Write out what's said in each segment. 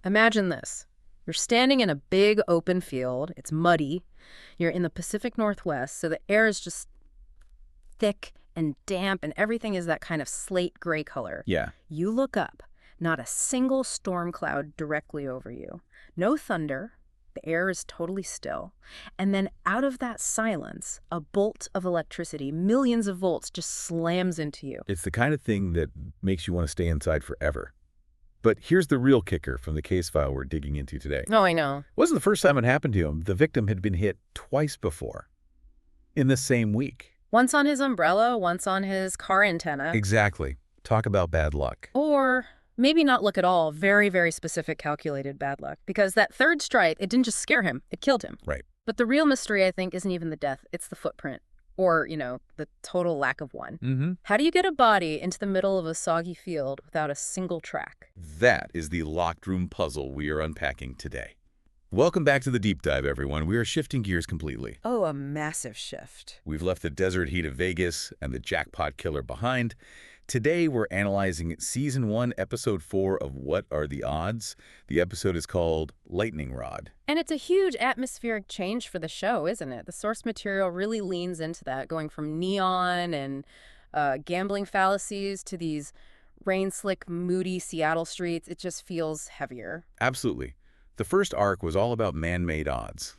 Imagine this. You're standing in a big open field. It's muddy. You're in the Pacific Northwest, so the air is just thick and damp, and everything is that kind of slate gray color. Yeah. You look up. Not a single storm cloud directly over you. No thunder. The air is totally still. And then out of that silence, a bolt of electricity, millions of volts, just slams into you. It's the kind of thing that makes you want to stay inside forever. But here's the real kicker from the case file we're digging into today. Oh, I know. It wasn't the first time it happened to him. The victim had been hit twice before in the same week. Once on his umbrella, once on his car antenna. Exactly. Talk about bad luck. Or maybe not luck at all. Very, very specific calculated bad luck. Because that third strike, it didn't just scare him. It killed him. Right. But the real mystery, I think, isn't even the death. It's the footprint. Or, the total lack of one. Mm-hmm. How do you get a body into the middle of a soggy field without a single track? That is the locked room puzzle we are unpacking today. Welcome back to the deep dive, everyone. We are shifting gears completely. Oh, a massive shift. We've left the desert heat of Vegas and the jackpot killer behind. Today, we're analyzing Season 1, Episode 4 of What Are the Odds? The episode is called Lightning Rod. And it's a huge atmospheric change for the show, isn't it? The source material really leans into that, going from neon and gambling fallacies to these rain-slick, moody Seattle streets. It just feels heavier. Absolutely. The first arc was all about man-made odds.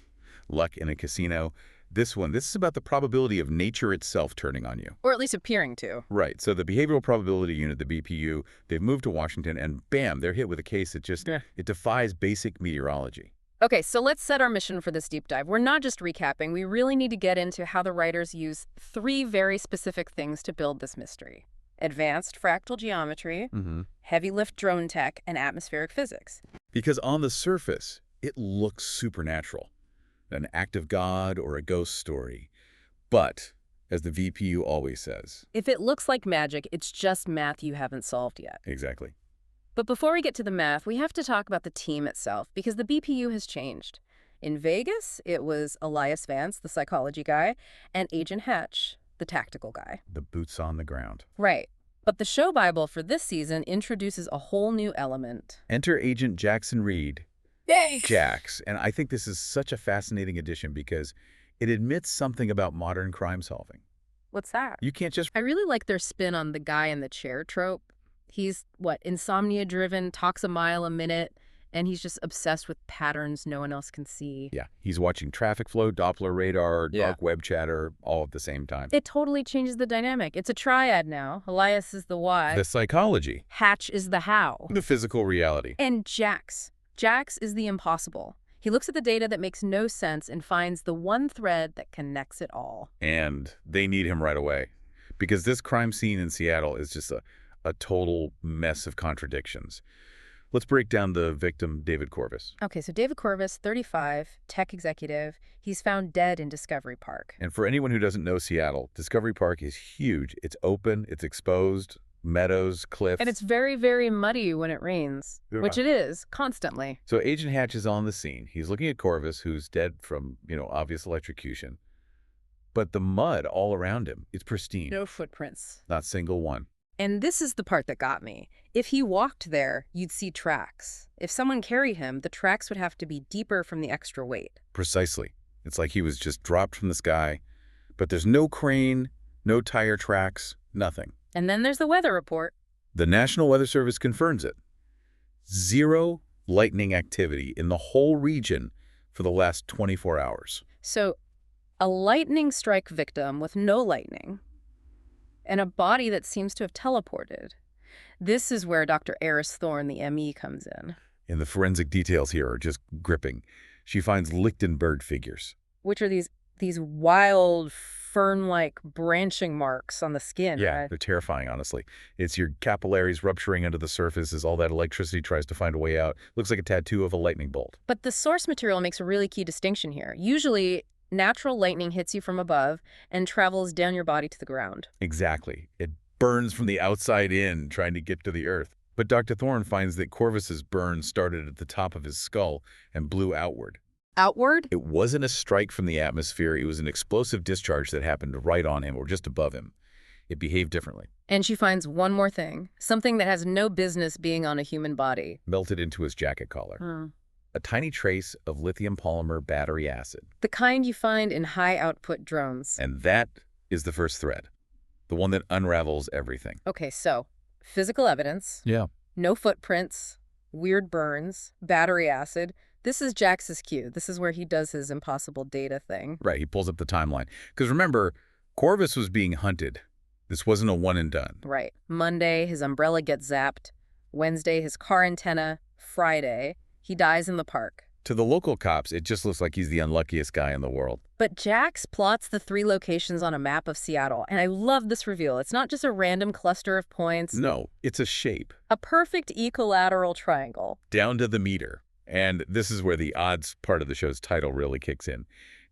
Luck in a casino. This is about the probability of nature itself turning on you. Or at least appearing to. Right. So the Behavioral Probability Unit, the BPU, they've moved to Washington, and bam, they're hit with a case that it defies basic meteorology. Okay, so let's set our mission for this deep dive. We're not just recapping. We really need to get into how the writers use 3 very specific things to build this mystery. Advanced fractal geometry, heavy lift drone tech, and atmospheric physics. Because on the surface, it looks supernatural. An act of God or a ghost story. But, as the VPU always says, if it looks like magic, it's just math you haven't solved yet. Exactly. But before we get to the math, we have to talk about the team itself, because the BPU has changed. In Vegas, it was Elias Vance, the psychology guy, and Agent Hatch, the tactical guy. The boots on the ground. Right. But the show Bible for this season introduces a whole new element. Enter Agent Jackson Reed. Yay! Jax. And I think this is such a fascinating addition because it admits something about modern crime solving. What's that? You can't just... I really like their spin on the guy in the chair trope. He's, insomnia-driven, talks a mile a minute, and he's just obsessed with patterns no one else can see. Yeah, he's watching traffic flow, Doppler radar, dark web chatter, all at the same time. It totally changes the dynamic. It's a triad now. Elias is the why. The psychology. Hatch is the how. The physical reality. And Jax. Jax is the impossible. He looks at the data that makes no sense and finds the one thread that connects it all. And they need him right away. Because this crime scene in Seattle is just a total mess of contradictions. Let's break down the victim, David Corvus. Okay, so David Corvus, 35, tech executive. He's found dead in Discovery Park. And for anyone who doesn't know Seattle, Discovery Park is huge. It's open, it's exposed, meadows, cliffs. And it's very, very muddy when it rains, which it is, constantly. So Agent Hatch is on the scene. He's looking at Corvus, who's dead from, obvious electrocution. But the mud all around him, it's pristine. No footprints. Not single one. And this is the part that got me. If he walked there, you'd see tracks. If someone carried him, the tracks would have to be deeper from the extra weight. Precisely. It's like he was just dropped from the sky. But there's no crane, no tire tracks, nothing. And then there's the weather report. The National Weather Service confirms it. 0 lightning activity in the whole region for the last 24 hours. So, a lightning strike victim with no lightning, and a body that seems to have teleported. This is where Dr. Eris Thorne, the ME, comes in. And the forensic details here are just gripping. She finds Lichtenberg figures. Which are these wild, fern-like branching marks on the skin. Yeah, right? They're terrifying, honestly. It's your capillaries rupturing under the surface as all that electricity tries to find a way out. Looks like a tattoo of a lightning bolt. But the source material makes a really key distinction here. Usually, natural lightning hits you from above and travels down your body to the ground. Exactly. It burns from the outside in, trying to get to the earth. But Dr. Thorne finds that Corvus's burn started at the top of his skull and blew outward. Outward? It wasn't a strike from the atmosphere. It was an explosive discharge that happened right on him or just above him. It behaved differently. And she finds one more thing, something that has no business being on a human body. Melted into his jacket collar. A tiny trace of lithium polymer battery acid. The kind you find in high-output drones. And that is the first thread, the one that unravels everything. Okay, so physical evidence. Yeah. No footprints, weird burns, battery acid. This is Jax's cue. This is where he does his impossible data thing. Right, he pulls up the timeline. Because remember, Corvus was being hunted. This wasn't a one and done. Right. Monday, his umbrella gets zapped. Wednesday, his car antenna. Friday, he dies in the park. To the local cops, it just looks like he's the unluckiest guy in the world. But Jax plots the 3 locations on a map of Seattle, and I love this reveal. It's not just a random cluster of points. No, it's a shape. A perfect equilateral triangle. Down to the meter. And this is where the odds part of the show's title really kicks in.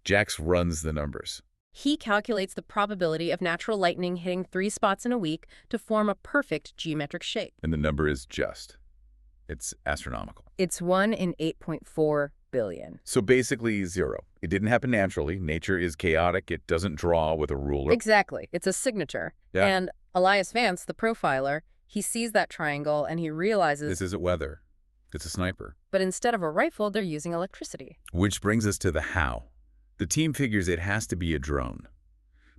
Jax runs the numbers. He calculates the probability of natural lightning hitting 3 spots in a week to form a perfect geometric shape. And the number is just. It's astronomical. It's 1 in 8.4 billion. So basically 0. It didn't happen naturally. Nature is chaotic. It doesn't draw with a ruler. Exactly. It's a signature. Yeah. And Elias Vance, the profiler, he sees that triangle and he realizes... This isn't weather. It's a sniper. But instead of a rifle, they're using electricity. Which brings us to the how. The team figures it has to be a drone.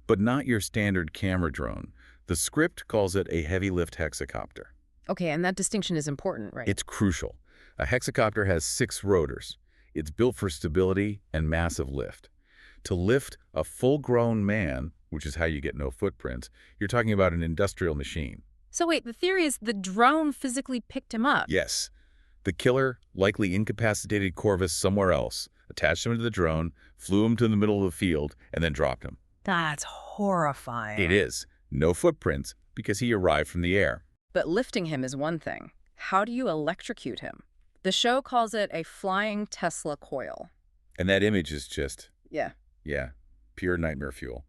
But not your standard camera drone. The script calls it a heavy-lift hexacopter. Okay, and that distinction is important, right? It's crucial. A hexacopter has 6 rotors. It's built for stability and massive lift. To lift a full-grown man, which is how you get no footprints, you're talking about an industrial machine. So wait, the theory is the drone physically picked him up? Yes. The killer likely incapacitated Corvus somewhere else, attached him to the drone, flew him to the middle of the field, and then dropped him. That's horrifying. It is. No footprints, because he arrived from the air. But lifting him is one thing. How do you electrocute him? The show calls it a flying Tesla coil. And that image is just... Yeah. Yeah, pure nightmare fuel.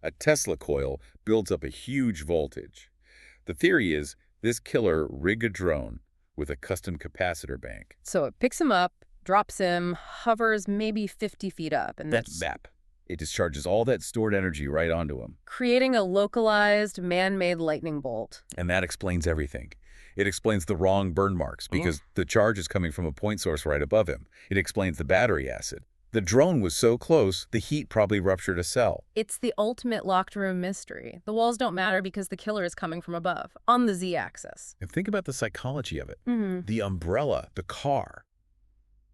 A Tesla coil builds up a huge voltage. The theory is this killer rigged a drone with a custom capacitor bank. So it picks him up, drops him, hovers maybe 50 feet up. And That's ZAP. It discharges all that stored energy right onto him. Creating a localized, man-made lightning bolt. And that explains everything. It explains the wrong burn marks because the charge is coming from a point source right above him. It explains the battery acid. The drone was so close, the heat probably ruptured a cell. It's the ultimate locked room mystery. The walls don't matter because the killer is coming from above, on the Z-axis. And think about the psychology of it. Mm-hmm. The umbrella, the car.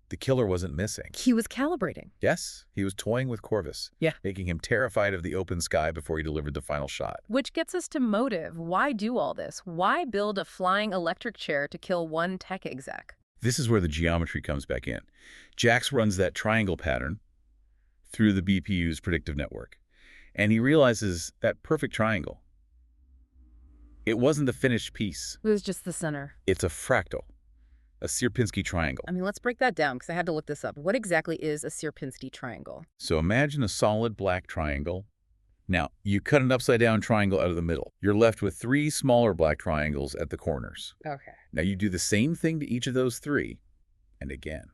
The killer wasn't missing. He was calibrating. Yes, he was toying with Corvus. Yeah. Making him terrified of the open sky before he delivered the final shot. Which gets us to motive. Why do all this? Why build a flying electric chair to kill one tech exec? This is where the geometry comes back in. Jax runs that triangle pattern through the BPU's predictive network. And he realizes that perfect triangle. It wasn't the finished piece. It was just the center. It's a fractal. A Sierpinski triangle. I mean, let's break that down because I had to look this up. What exactly is a Sierpinski triangle? So imagine a solid black triangle. Now, you cut an upside-down triangle out of the middle. You're left with 3 smaller black triangles at the corners. Okay. Now, you do the same thing to each of those 3, and again.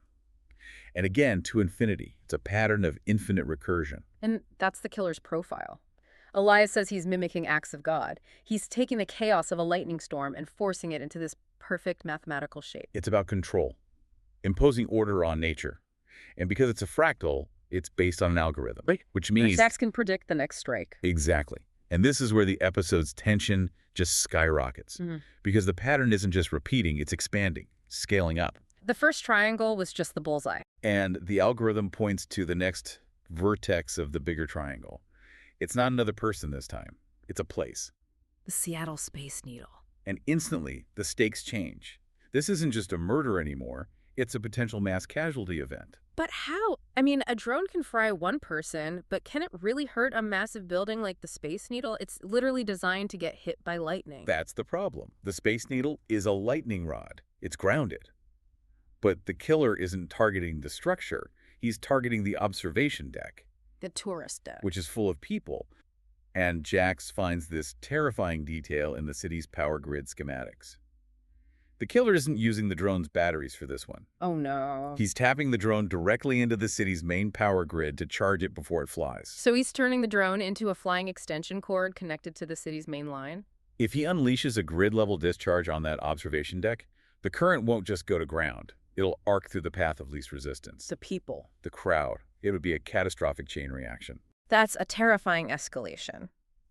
And again to infinity. It's a pattern of infinite recursion. And that's the killer's profile. Elias says he's mimicking acts of God. He's taking the chaos of a lightning storm and forcing it into this perfect mathematical shape. It's about control, imposing order on nature. And because it's a fractal, it's based on an algorithm, Right. Which means... Jax can predict the next strike. Exactly. And this is where the episode's tension just skyrockets. Because the pattern isn't just repeating, it's expanding, scaling up. The first triangle was just the bullseye. And the algorithm points to the next vertex of the bigger triangle. It's not another person this time. It's a place. The Seattle Space Needle. And instantly, the stakes change. This isn't just a murder anymore. It's a potential mass casualty event. But how? I mean, a drone can fry one person, but can it really hurt a massive building like the Space Needle? It's literally designed to get hit by lightning. That's the problem. The Space Needle is a lightning rod. It's grounded. But the killer isn't targeting the structure. He's targeting the observation deck. The tourist deck. Which is full of people. And Jax finds this terrifying detail in the city's power grid schematics. The killer isn't using the drone's batteries for this one. Oh, no. He's tapping the drone directly into the city's main power grid to charge it before it flies. So he's turning the drone into a flying extension cord connected to the city's main line? If he unleashes a grid-level discharge on that observation deck, the current won't just go to ground. It'll arc through the path of least resistance. The people. The crowd. It would be a catastrophic chain reaction. That's a terrifying escalation.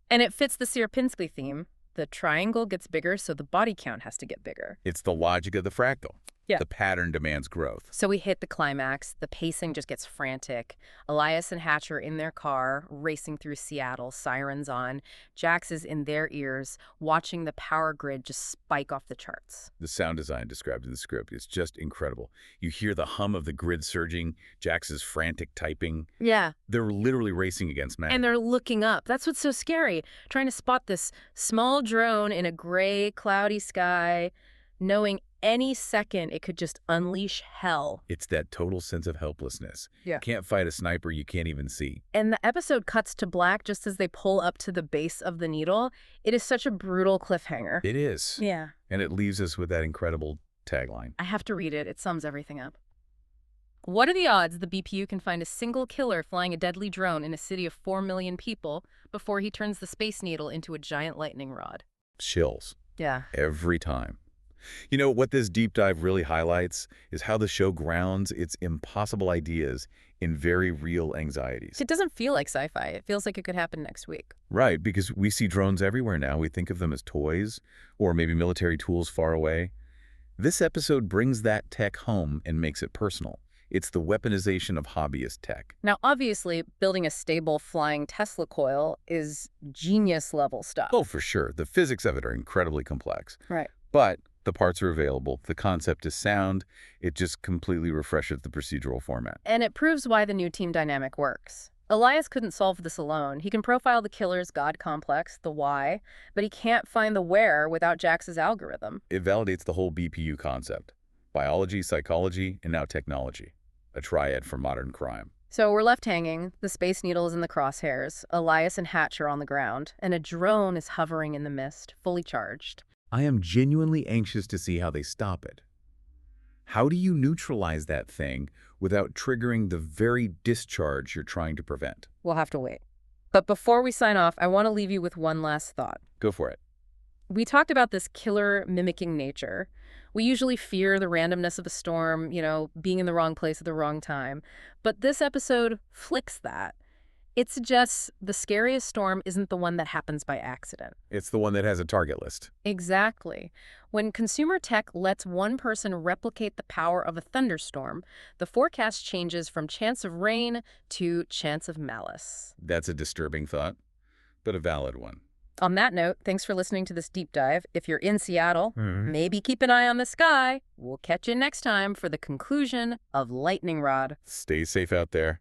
And it fits the Sierpinski theme. The triangle gets bigger, so the body count has to get bigger. It's the logic of the fractal. Yeah. The pattern demands growth. So we hit the climax. The pacing just gets frantic. Elias and Hatch are in their car, racing through Seattle, sirens on. Jax is in their ears, watching the power grid just spike off the charts. The sound design described in the script is just incredible. You hear the hum of the grid surging, Jax's frantic typing. Yeah. They're literally racing against man. And they're looking up. That's what's so scary. Trying to spot this small drone in a gray, cloudy sky, knowing any second it could just unleash hell. It's that total sense of helplessness. Yeah. You can't fight a sniper you can't even see. And the episode cuts to black just as they pull up to the base of the needle. It is such a brutal cliffhanger. It is. Yeah. And it leaves us with that incredible tagline. I have to read it. It sums everything up. What are the odds the BPU can find a single killer flying a deadly drone in a city of 4 million people before he turns the Space Needle into a giant lightning rod? Chills. Yeah. Every time. You know, what this deep dive really highlights is how the show grounds its impossible ideas in very real anxieties. It doesn't feel like sci-fi. It feels like it could happen next week. Right, because we see drones everywhere now. We think of them as toys or maybe military tools far away. This episode brings that tech home and makes it personal. It's the weaponization of hobbyist tech. Now, obviously, building a stable flying Tesla coil is genius-level stuff. Oh, for sure. The physics of it are incredibly complex. Right. But the parts are available. The concept is sound. It just completely refreshes the procedural format. And it proves why the new team dynamic works. Elias couldn't solve this alone. He can profile the killer's God complex, the why, but he can't find the where without Jax's algorithm. It validates the whole BPU concept. Biology, psychology, and now technology. A triad for modern crime. So we're left hanging. The Space Needle is in the crosshairs. Elias and Hatch are on the ground, and a drone is hovering in the mist, fully charged. I am genuinely anxious to see how they stop it. How do you neutralize that thing without triggering the very discharge you're trying to prevent? We'll have to wait. But before we sign off, I want to leave you with one last thought. Go for it. We talked about this killer mimicking nature. We usually fear the randomness of a storm, being in the wrong place at the wrong time. But this episode flicks that. It suggests the scariest storm isn't the one that happens by accident. It's the one that has a target list. Exactly. When consumer tech lets one person replicate the power of a thunderstorm, the forecast changes from chance of rain to chance of malice. That's a disturbing thought, but a valid one. On that note, thanks for listening to this deep dive. If you're in Seattle, maybe keep an eye on the sky. We'll catch you next time for the conclusion of Lightning Rod. Stay safe out there.